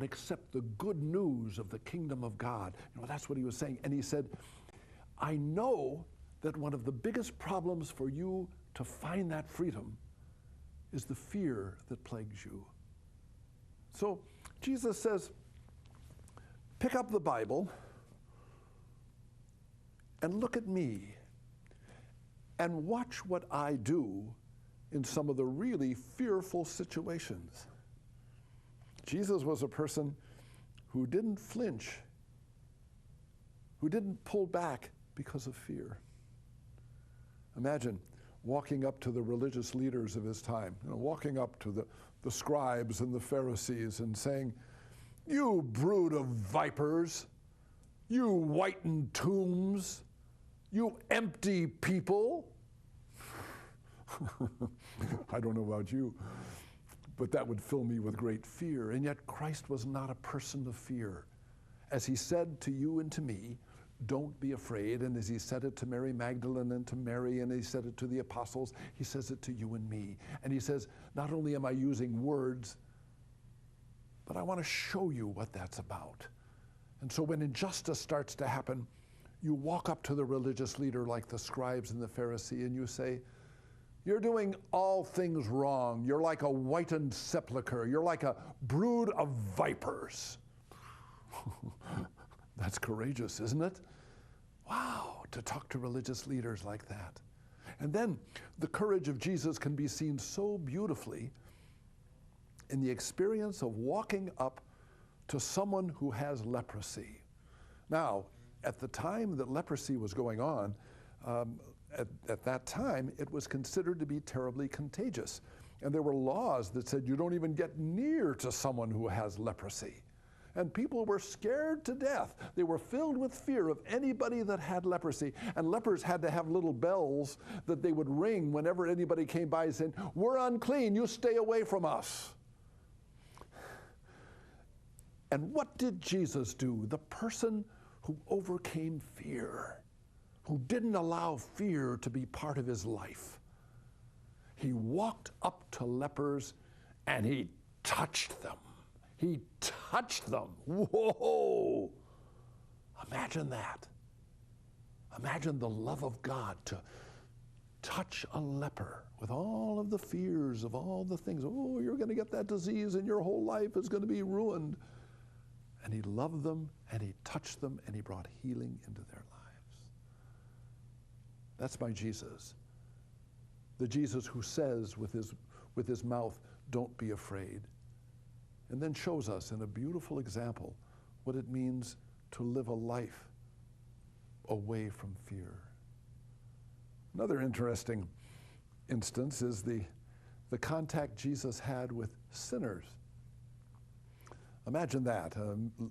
accept the good news of the kingdom of God. That's what he was saying. And he said, I know that one of the biggest problems for you to find that freedom is the fear that plagues you. So Jesus says, pick up the Bible and look at me and watch what I do in some of the really fearful situations. Jesus was a person who didn't flinch, who didn't pull back because of fear. Imagine walking up to the religious leaders of his time, walking up to the scribes and the Pharisees and saying, you brood of vipers, you whitened tombs, you empty people. I don't know about you, but that would fill me with great fear. And yet Christ was not a person of fear. As he said to you and to me, don't be afraid. And as he said it to Mary Magdalene and to Mary, and he said it to the apostles, he says it to you and me. And he says, not only am I using words, but I want to show you what that's about. And so when injustice starts to happen, you walk up to the religious leader like the scribes and the Pharisee and you say, you're doing all things wrong. You're like a whitened sepulcher. You're like a brood of vipers. That's courageous, isn't it? Wow, to talk to religious leaders like that. And then the courage of Jesus can be seen so beautifully in the experience of walking up to someone who has leprosy. Now, at the time that leprosy was going on, at that time, it was considered to be terribly contagious. And there were laws that said you don't even get near to someone who has leprosy. And people were scared to death. They were filled with fear of anybody that had leprosy. And lepers had to have little bells that they would ring whenever anybody came by saying, we're unclean, you stay away from us. And what did Jesus do? The person who overcame fear, who didn't allow fear to be part of his life. He walked up to lepers and he touched them. He touched them. Whoa! Imagine that. Imagine the love of God to touch a leper with all of the fears of all the things. Oh, you're going to get that disease and your whole life is going to be ruined. And he loved them and he touched them and he brought healing into their lives. That's my Jesus. The Jesus who says with his mouth, don't be afraid. And then shows us in a beautiful example what it means to live a life away from fear. Another interesting instance is the contact Jesus had with sinners. Imagine that.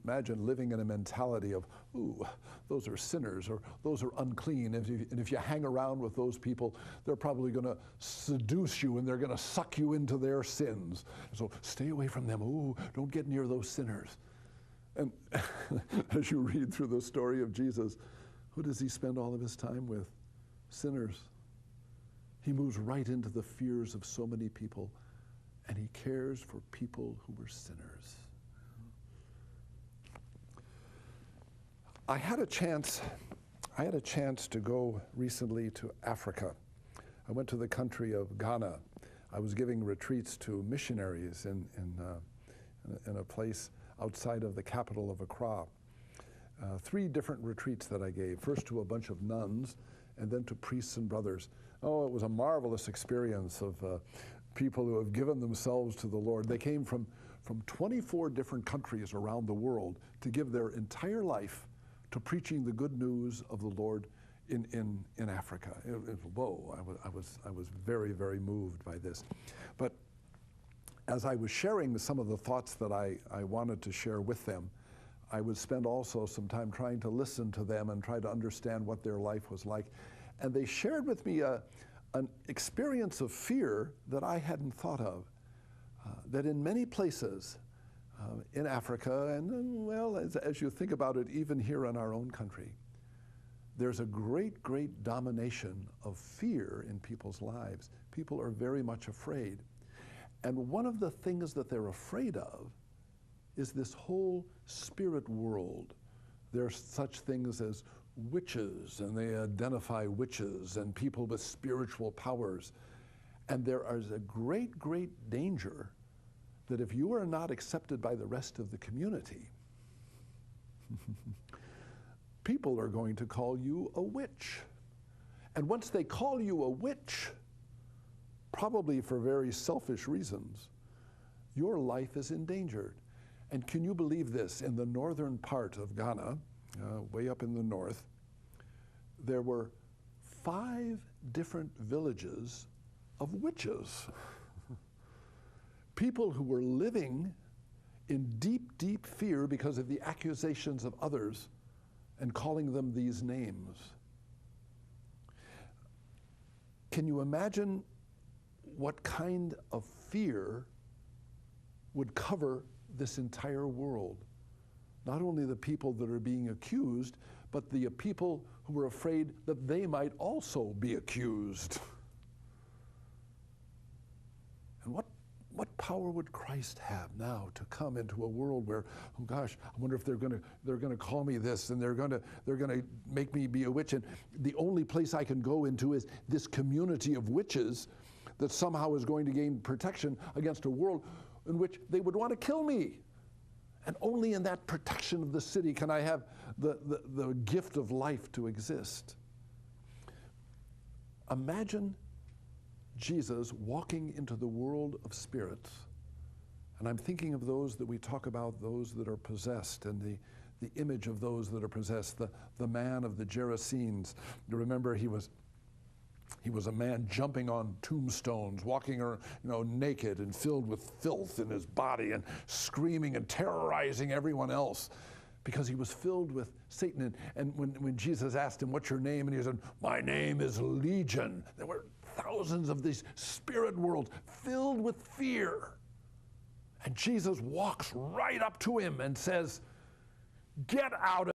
Imagine living in a mentality of, ooh, those are sinners, or those are unclean. And if you hang around with those people, they're probably going to seduce you and they're going to suck you into their sins. So stay away from them. Ooh, don't get near those sinners. And as you read through the story of Jesus, who does he spend all of his time with? Sinners. He moves right into the fears of so many people, and he cares for people who were sinners. I had a chance to go recently to Africa. I went to the country of Ghana. I was giving retreats to missionaries in a place outside of the capital of Accra. 3 different retreats that I gave, first to a bunch of nuns and then to priests and brothers. Oh, it was a marvelous experience of people who have given themselves to the Lord. They came from 24 different countries around the world to give their entire life to preaching the good news of the Lord in Africa. Whoa, I was very, very moved by this. But as I was sharing some of the thoughts that I wanted to share with them, I would spend also some time trying to listen to them and try to understand what their life was like. And they shared with me an experience of fear that I hadn't thought of, that in many places, in Africa, and well, as you think about it, even here in our own country, there's a great, great domination of fear in people's lives. People are very much afraid. And one of the things that they're afraid of is this whole spirit world. There are such things as witches, and they identify witches and people with spiritual powers. And there is a great, great danger that if you are not accepted by the rest of the community, people are going to call you a witch. And once they call you a witch, probably for very selfish reasons, your life is endangered. And can you believe this? In the northern part of Ghana, way up in the north, there were 5 different villages of witches. People who were living in deep, deep fear because of the accusations of others and calling them these names. Can you imagine what kind of fear would cover this entire world? Not only the people that are being accused, but the people who were afraid that they might also be accused. And what power would Christ have now to come into a world where, oh gosh, I wonder if they're gonna call me this, and they're gonna make me be a witch, and the only place I can go into is this community of witches that somehow is going to gain protection against a world in which they would want to kill me. And only in that protection of the city can I have the gift of life to exist. Imagine Jesus walking into the world of spirits. And I'm thinking of those that we talk about, those that are possessed, and the image of those that are possessed, the man of the Gerasenes. You remember he was a man jumping on tombstones, walking around, naked and filled with filth in his body, and screaming and terrorizing everyone else because he was filled with Satan. And when Jesus asked him, "What's your name?" and he said, "My name is Legion." There were thousands of these spirit worlds filled with fear. And Jesus walks right up to him and says, "Get out of